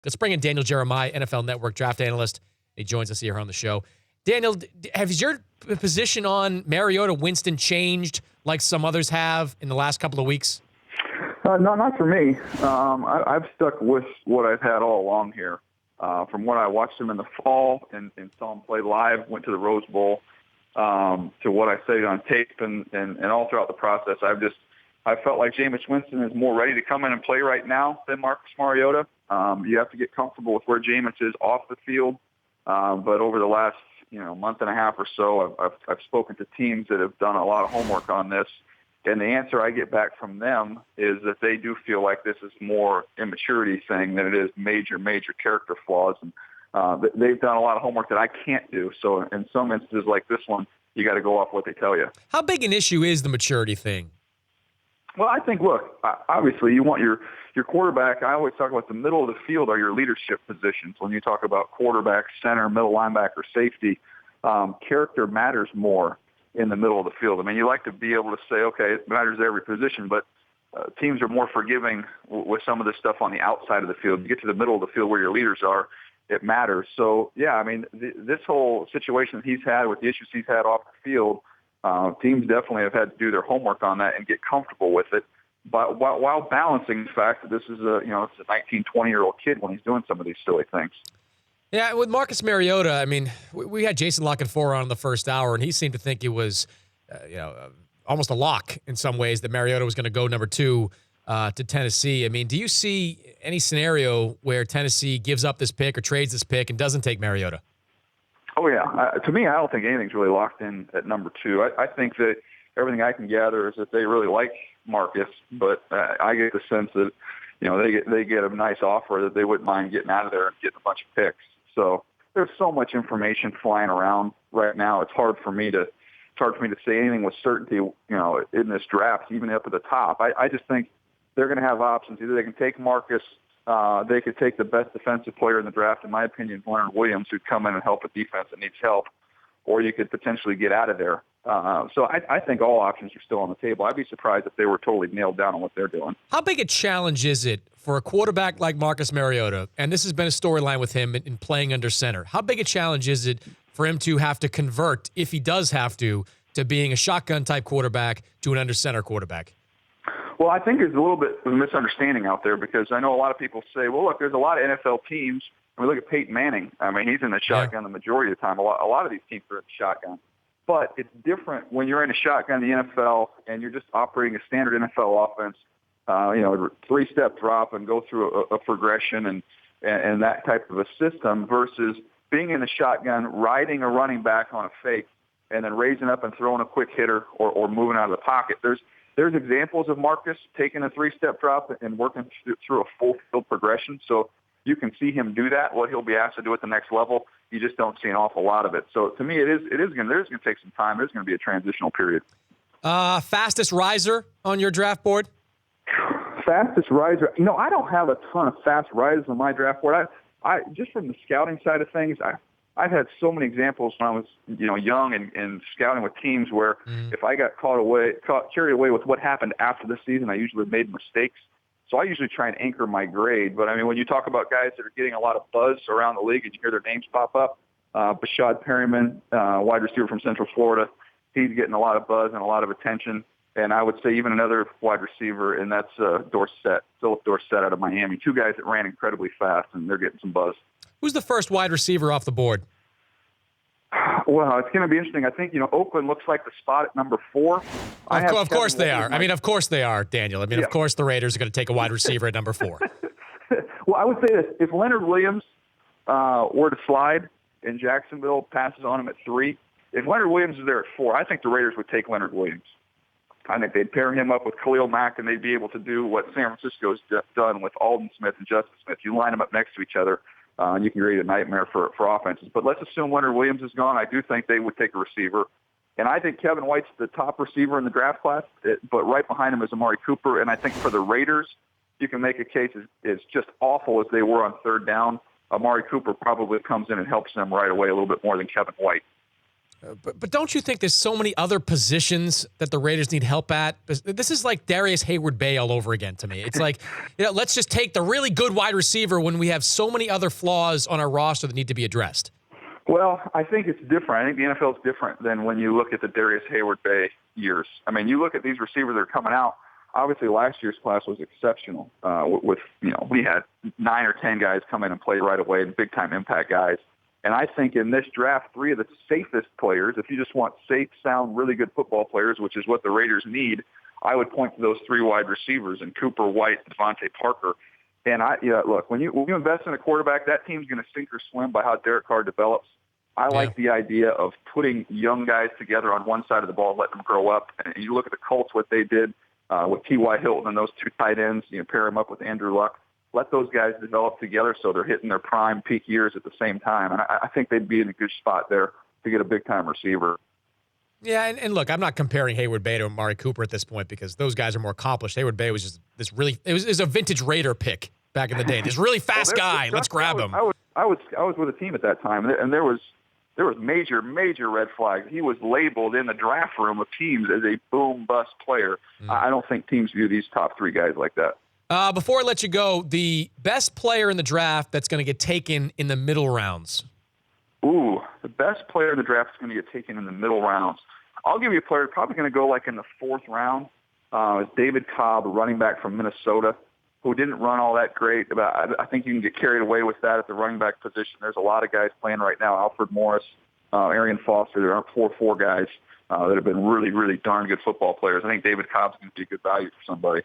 Let's bring in Daniel Jeremiah, NFL Network draft analyst. He joins us here on the show. Daniel, has your position on Mariota Winston changed like some others have in the last couple of weeks? No, not for me. I've stuck with what I've had all along here. From when I watched him in the fall and saw him play live, went to the Rose Bowl, to what I studied on tape and all throughout the process, I felt like Jameis Winston is more ready to come in and play right now than Marcus Mariota. You have to get comfortable with where Jameis is off the field. But over the last month and a half or so, I've spoken to teams that have done a lot of homework on this. And the answer I get back from them is that they do feel like this is more immaturity thing than it is major character flaws. And they've done a lot of homework that I can't do. So in some instances like this one, you got to go off what they tell you. How big an issue is the maturity thing? Well, I think, look, obviously you want your quarterback. I always talk about the middle of the field are your leadership positions. When you talk about quarterback, center, middle linebacker, safety, character matters more in the middle of the field. I mean, you like to be able to say, okay, it matters at every position, but teams are more forgiving with some of the stuff on the outside of the field. You get to the middle of the field where your leaders are, it matters. So, yeah, I mean, this whole situation that he's had with the issues he's had off the field, teams definitely have had to do their homework on that and get comfortable with it. But while balancing the fact that this is it's a 19, 20-year-old kid when he's doing some of these silly things. Yeah, with Marcus Mariota, I mean, we had Jason Lockenfora on in the first hour, and he seemed to think it was, almost a lock in some ways that Mariota was going to go number 2 to Tennessee. I mean, do you see any scenario where Tennessee gives up this pick or trades this pick and doesn't take Mariota? Oh, yeah. To me, I don't think anything's really locked in at number 2. I think that everything I can gather is that they really like Marcus, but I get the sense that, they get a nice offer that they wouldn't mind getting out of there and getting a bunch of picks. So there's so much information flying around right now. It's hard for me to say anything with certainty, in this draft, even up at the top. I just think they're going to have options. Either they can take Marcus, they could take the best defensive player in the draft, in my opinion, Leonard Williams, who'd come in and help a defense that needs help, or you could potentially get out of there. So I think all options are still on the table. I'd be surprised if they were totally nailed down on what they're doing. How big a challenge is it for a quarterback like Marcus Mariota, and this has been a storyline with him in playing under center, how big a challenge is it for him to have to convert, if he does have to being a shotgun-type quarterback to an under center quarterback? Well, I think there's a little bit of a misunderstanding out there because I know a lot of people say, well, look, there's a lot of NFL teams. We look at Peyton Manning. I mean, he's in the shotgun the majority of the time. A lot of these teams are in the shotgun. But it's different when you're in a shotgun in the NFL and you're just operating a standard NFL offense, 3-step drop and go through a progression and that type of a system versus being in the shotgun, riding a running back on a fake, and then raising up and throwing a quick hitter or moving out of the pocket. There's examples of Marcus taking a 3-step drop and working through a full field progression. So you can see him do that. What he'll be asked to do at the next level, you just don't see an awful lot of it. So to me, there's going to take some time. There's going to be a transitional period. Fastest riser on your draft board? Fastest riser. I don't have a ton of fast risers on my draft board. I just from the scouting side of things, I've had so many examples when I was, young and scouting with teams where if I got carried away with what happened after the season, I usually made mistakes. So I usually try and anchor my grade. But, I mean, when you talk about guys that are getting a lot of buzz around the league and you hear their names pop up, Bashad Perryman, wide receiver from Central Florida, he's getting a lot of buzz and a lot of attention. And I would say even another wide receiver, and that's Philip Dorsett out of Miami. 2 guys that ran incredibly fast, and they're getting some buzz. Who's the first wide receiver off the board? Well, it's going to be interesting. I think, Oakland looks like the spot at number 4. Of course they are. I mean, of course they are, Daniel. I mean, Of course the Raiders are going to take a wide receiver at number 4. Well, I would say this. If Leonard Williams were to slide and Jacksonville passes on him at 3, if Leonard Williams is there at 4, I think the Raiders would take Leonard Williams. I think they'd pair him up with Khalil Mack, and they'd be able to do what San Francisco's done with Aldon Smith and Justice Smith. You line them up next to each other, you can create a nightmare for offenses. But let's assume Leonard Williams is gone. I do think they would take a receiver. And I think Kevin White's the top receiver in the draft class, but right behind him is Amari Cooper. And I think for the Raiders, you can make a case as just awful as they were on third down. Amari Cooper probably comes in and helps them right away a little bit more than Kevin White. But don't you think there's so many other positions that the Raiders need help at? This is like Darius Hayward-Bay all over again to me. It's like, let's just take the really good wide receiver when we have so many other flaws on our roster that need to be addressed. Well, I think it's different. I think the NFL is different than when you look at the Darius Hayward-Bay years. I mean, you look at these receivers that are coming out. Obviously, last year's class was exceptional. We had 9 or 10 guys come in and play right away, and big-time impact guys. And I think in this draft, 3 of the safest players, if you just want safe, sound, really good football players, which is what the Raiders need, I would point to those 3 wide receivers, and Cooper, White, and Devontae Parker. And look, when you invest in a quarterback, that team's going to sink or swim by how Derek Carr develops. I like the idea of putting young guys together on one side of the ball, letting them grow up. And you look at the Colts, what they did with T.Y. Hilton and those 2 tight ends, pair them up with Andrew Luck. Let those guys develop together so they're hitting their prime peak years at the same time. And I think they'd be in a good spot there to get a big-time receiver. Yeah, and look, I'm not comparing Hayward-Bay to Amari Cooper at this point because those guys are more accomplished. Hayward-Bay was just this really – it was a vintage Raider pick back in the day. This really fast guy. Let's grab him. I was with a team at that time, and there was major red flags. He was labeled in the draft room of teams as a boom-bust player. I don't think teams view these top 3 guys like that. Before I let you go, the best player in the draft that's going to get taken in the middle rounds. Ooh, the best player in the draft is going to get taken in the middle rounds. I'll give you a player probably going to go like in the 4th round. It's David Cobb, a running back from Minnesota, who didn't run all that great. But I think you can get carried away with that at the running back position. There's a lot of guys playing right now. Alfred Morris, Arian Foster. There are 4 guys that have been really, really darn good football players. I think David Cobb's going to be a good value for somebody.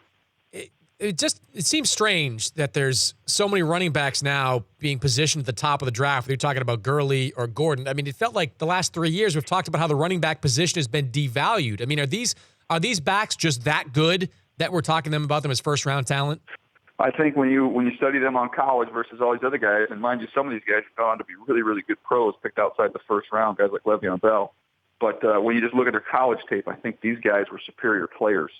It seems strange that there's so many running backs now being positioned at the top of the draft. Whether you're talking about Gurley or Gordon. I mean, it felt like the last 3 years we've talked about how the running back position has been devalued. I mean, are these backs just that good that we're talking about them as first-round talent? I think when you study them on college versus all these other guys, and mind you, some of these guys have gone on to be really, really good pros picked outside the first round, guys like Le'Veon Bell. But when you just look at their college tape, I think these guys were superior players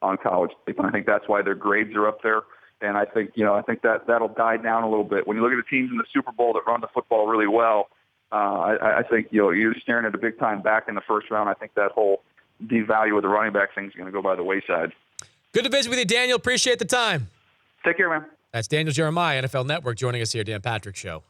on college tape, and I think that's why their grades are up there. And I think that'll die down a little bit. When you look at the teams in the Super Bowl that run the football really well, I think you're staring at a big time back in the first round. I think that whole devalue of the running back thing is going to go by the wayside. Good to visit with you, Daniel. Appreciate the time. Take care, man. That's Daniel Jeremiah, NFL Network, joining us here, Dan Patrick Show.